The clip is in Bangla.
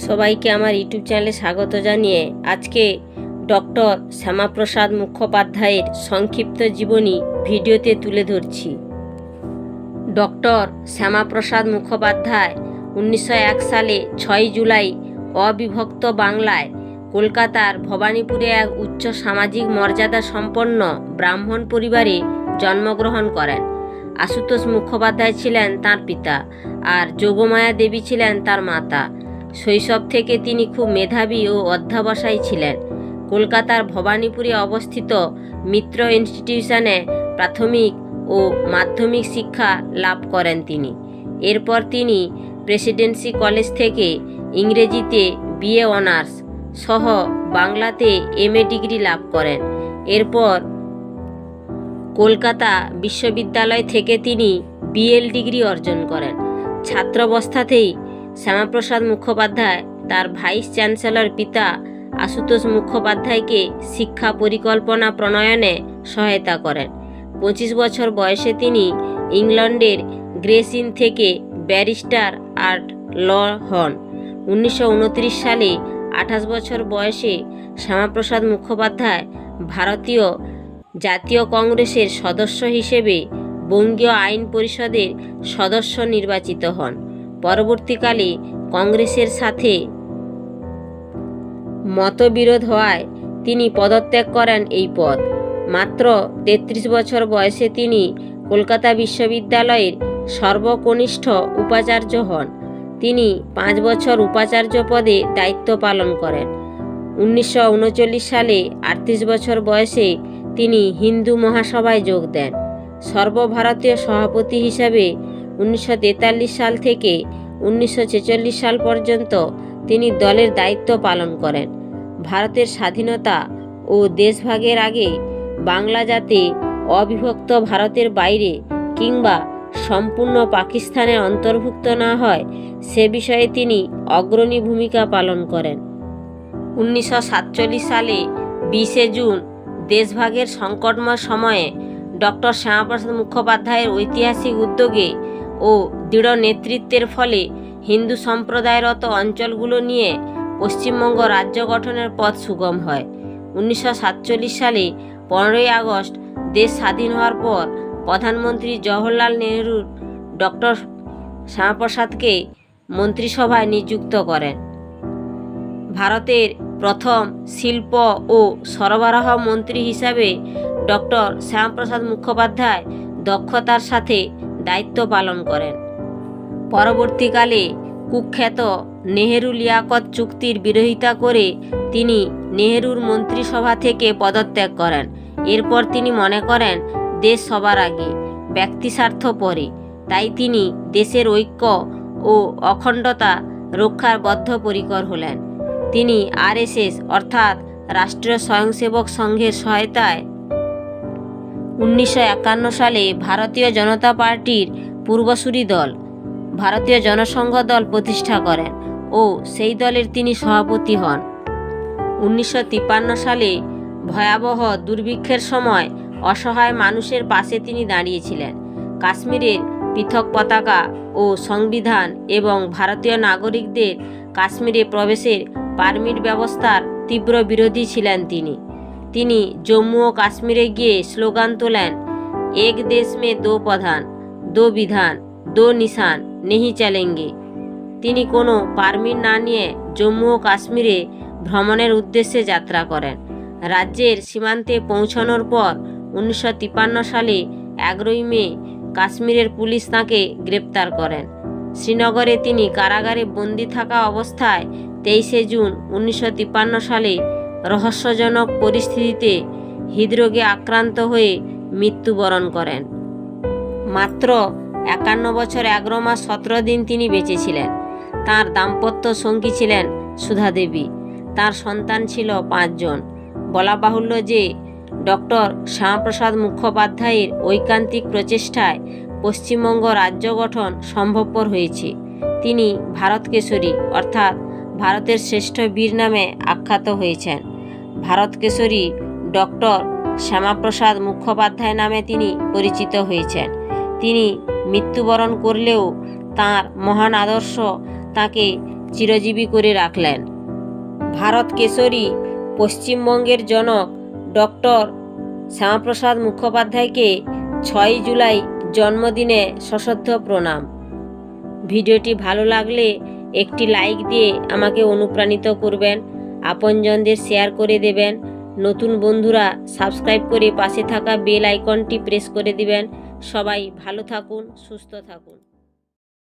সবাইকে আমার ইউটিউব চ্যানেলে স্বাগত জানিয়ে আজকে ডক্টর শ্যামাপ্রসাদ মুখোপাধ্যায়ের সংক্ষিপ্ত জীবনী ভিডিওতে তুলে ধরছি। ডক্টর শ্যামাপ্রসাদ মুখোপাধ্যায় 1901 সালে 6 জুলাই অবিভক্ত বাংলায় কলকাতার ভবানীপুরে এক উচ্চ সামাজিক মর্যাদা সম্পন্ন ব্রাহ্মণ পরিবারে জন্মগ্রহণ করেন। আশুতোষ মুখোপাধ্যায় ছিলেন তার পিতা আর যোগমায়া দেবী ছিলেন তার মাতা। শৈশব থেকে তিনি খুব মেধাবী ও অধ্যবসায়ী ছিলেন। কলকাতার ভবানীপুরে অবস্থিত মিত্র ইনস্টিটিউশনে প্রাথমিক ও মাধ্যমিক শিক্ষা লাভ করেন তিনি। এরপর তিনি প্রেসিডেন্সি কলেজ থেকে ইংরেজিতে বিএ অনার্স সহ বাংলাতে এমএ ডিগ্রি লাভ করেন। এরপর কলকাতা বিশ্ববিদ্যালয় থেকে তিনি বিএল ডিগ্রি অর্জন করেন। ছাত্রাবস্থাতেই শ্যামাপ্রসাদ মুখোপাধ্যায় তার ভাইস চ্যান্সেলর পিতা আশুতোষ মুখোপাধ্যায়কে শিক্ষা পরিকল্পনা প্রণয়নে সহায়তা করেন। 25 বছর বয়সে তিনি ইংল্যান্ডের গ্রেস ইন থেকে ব্যারিস্টার আর্ট ল হন। 1929 সালে 28 বছর বয়সে শ্যামাপ্রসাদ মুখোপাধ্যায় ভারতীয় জাতীয় কংগ্রেসের সদস্য হিসেবে বঙ্গীয় আইন পরিষদের সদস্য নির্বাচিত হন। পরবর্তীকালে কংগ্রেসের সাথে মতবিরোধ হওয়ায় তিনি পদত্যাগ করেন এই পদ। মাত্র 33 বছর বয়সে তিনি কলকাতা বিশ্ববিদ্যালয়ের সর্বকনিষ্ঠ উপাচার্য হন। তিনি 5 বছর উপাচার্য পদে দায়িত্ব পালন করেন। 1939 সালে 38 বছর বয়সে তিনি হিন্দু মহাসভায় যোগ দেন। সর্বভারতীয় সভাপতি হিসাবে 1943 সাল থেকে 1946 সাল পর্যন্ত তিনি দলের দায়িত্ব পালন করেন। ভারতের স্বাধীনতা ও দেশভাগের আগে বাংলা যাতে অবিভক্ত ভারতের বাইরে কিংবা সম্পূর্ণ পাকিস্তানের অন্তর্ভুক্ত না হয় সে বিষয়ে তিনি অগ্রণী ভূমিকা পালন করেন। 1947 সালে 20 জুন দেশভাগের সংকটময় সময়ে ডক্টর শ্যামাপ্রসাদ মুখোপাধ্যায়ের ঐতিহাসিক উদ্যোগে ও দৃঢ় নেতৃত্বের ফলে হিন্দু সম্প্রদায়রত অঞ্চলগুলো নিয়ে পশ্চিমবঙ্গ রাজ্য গঠনের পথ সুগম হয়। 1947 সালে 15ই আগস্ট দেশ স্বাধীন হওয়ার পর প্রধানমন্ত্রী জওহরলাল নেহরু ডক্টর শ্যামাপ্রসাদকে মন্ত্রিসভায় নিযুক্ত করেন। ভারতের প্রথম শিল্প ও সরবরাহ মন্ত্রী হিসাবে ডক্টর শ্যামাপ্রসাদ মুখোপাধ্যায় দক্ষতার সাথে দায়িত্ব পালন করেন। পরবর্তীকালে কুখ্যাত নেহেরু লিয়াকত চুক্তির বিরোধিতা করে তিনি নেহেরুর মন্ত্রিসভা থেকে পদত্যাগ করেন। এরপর তিনি মনে করেন দেশ সবার আগে, ব্যক্তিস্বার্থ পরে, তাই তিনি দেশের ঐক্য ও অখণ্ডতা রক্ষার বদ্ধপরিকর হলেন। তিনি আরএসএস অর্থাৎ রাষ্ট্রীয় স্বয়ংসেবক সংঘের সহায়তায় 1951 সালে ভারতীয় জনতা পার্টির পূর্বসূরি দল ভারতীয় জনসংঘ দল প্রতিষ্ঠা করেন ও সেই দলের তিনি সভাপতি হন। 1953 সালে ভয়াবহ দুর্ভিক্ষের সময় অসহায় মানুষের পাশে তিনি দাঁড়িয়েছিলেন। কাশ্মীরের পৃথক পতাকা ও সংবিধান এবং ভারতীয় নাগরিকদের কাশ্মীরে প্রবেশের পারমিট ব্যবস্থার তীব্র বিরোধী ছিলেন তিনি জম্মু ও কাশ্মীরে গিয়ে স্লোগান তোলেন, এক দেশ মে দো প্রধান, দো বিধান, দো নিশান নেহি চলেঙ্গে। তিনি কোনো পারমিট না নিয়ে জম্মু ও কাশ্মীরে ভ্রমণের উদ্দেশ্যে যাত্রা করেন। রাজ্যের সীমান্তে পৌঁছানোর পর 1953 সালে 11ই মে কাশ্মীরের পুলিশ তাঁকে গ্রেপ্তার করেন। শ্রীনগরে তিনি কারাগারে বন্দী থাকা অবস্থায় 23 জুন 1953 সালে রহস্যজনক পরিস্থিতিতে হৃদরোগে আক্রান্ত হয়ে মৃত্যুবরণ করেন। মাত্র 51 বছর 11 মাস 17 দিন তিনি বেঁচে ছিলেন। তাঁর দাম্পত্য সঙ্গী ছিলেন সুধা দেবী। তার সন্তান ছিল 5 জন। বলা বাহুল্য যে ডক্টর শ্যামাপ্রসাদ মুখোপাধ্যায়ের ঐকান্তিক প্রচেষ্টায় পশ্চিমবঙ্গ রাজ্য গঠন সম্ভবপর হয়েছে। তিনি ভারত কেশরী অর্থাৎ ভারতের শ্রেষ্ঠ বীর নামে আখ্যাত হয়েছেন। ভারত কেশরী ডক্টর শ্যামাপ্রসাদ মুখোপাধ্যায় নামে তিনি পরিচিত হয়েছেন। তিনি মৃত্যুবরণ করলেও তাঁর মহান আদর্শ তাঁকে চিরজীবী করে রাখলেন। ভারত কেশরী পশ্চিমবঙ্গের জনক ডক্টর শ্যামাপ্রসাদ মুখোপাধ্যায়কে 6 জুলাই জন্মদিনে সশ্রদ্ধ প্রণাম। ভিডিওটি ভালো লাগলে একটি লাইক দিয়ে আমাকে অনুপ্রাণিত করবেন, আপনজনদের শেয়ার করে দেবেন, নতুন বন্ধুরা সাবস্ক্রাইব করে পাশে থাকা বেল আইকনটি প্রেস করে দিবেন। সবাই ভালো থাকুন, সুস্থ থাকুন।